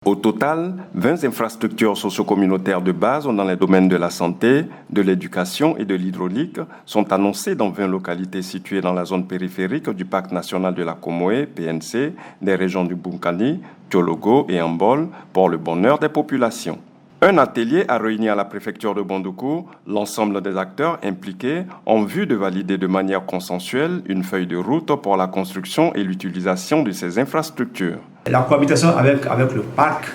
Au total, 20 infrastructures socio-communautaires de base dans les domaines de la santé, de l'éducation et de l'hydraulique sont annoncées dans 20 localités situées dans la zone périphérique du Parc national de la Comoé, PNC, des régions du Bunkani, Tiologo et Ambol pour le bonheur des populations. Un atelier a réuni à la préfecture de Bondoukou l'ensemble des acteurs impliqués en vue de valider de manière consensuelle une feuille de route pour la construction et l'utilisation de ces infrastructures. La cohabitation avec le parc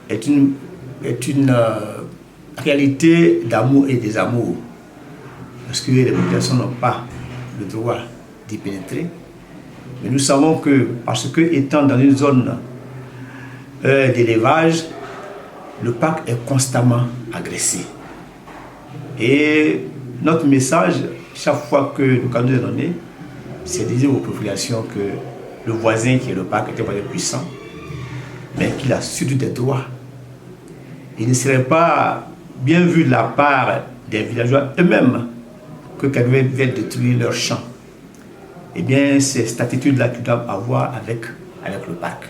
est une réalité d'amour et désamour, parce que les populations n'ont pas le droit d'y pénétrer. Mais nous savons que, parce que étant dans une zone d'élevage, le parc est constamment agressé. Et notre message, chaque fois que nous nous est donné, c'est de dire aux populations que le voisin qui est le parc est un voisin puissant, mais qu'il a surtout des droits. Il ne serait pas bien vu de la part des villageois eux-mêmes que quelqu'un vienne détruire leurs champs. Eh bien, c'est cette attitude-là qu'ils doivent avoir avec le parc.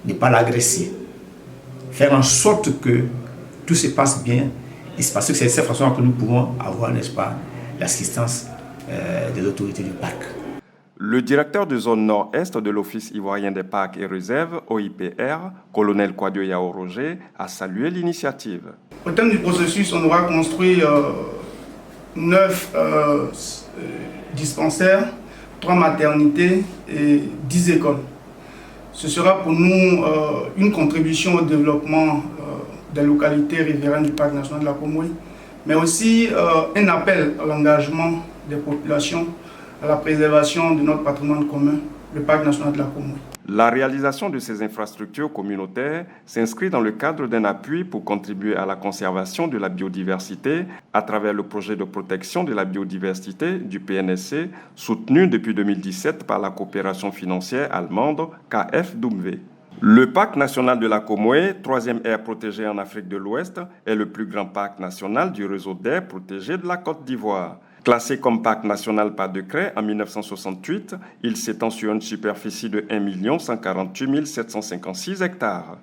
Ne pas l'agresser. Faire en sorte que tout se passe bien. Et c'est parce que c'est de cette façon que nous pouvons avoir, n'est-ce pas, l'assistance des autorités du parc. Le directeur de zone nord-est de l'Office ivoirien des parcs et réserves, OIPR, colonel Kouadio Yao Roger, a salué l'initiative. Au terme du processus, on aura construit 9 dispensaires, 3 maternités et 10 écoles. Ce sera pour nous une contribution au développement des localités riveraines du Parc national de la Comoé, mais aussi un appel à l'engagement des populations à la préservation de notre patrimoine commun, le Parc national de la Comoé. La réalisation de ces infrastructures communautaires s'inscrit dans le cadre d'un appui pour contribuer à la conservation de la biodiversité à travers le projet de protection de la biodiversité du PNSC, soutenu depuis 2017 par la coopération financière allemande KfW. Le Parc national de la Comoé, troisième aire protégée en Afrique de l'Ouest, est le plus grand parc national du réseau d'aires protégées de la Côte d'Ivoire. Classé comme parc national par décret en 1968, il s'étend sur une superficie de 1 148 756 hectares.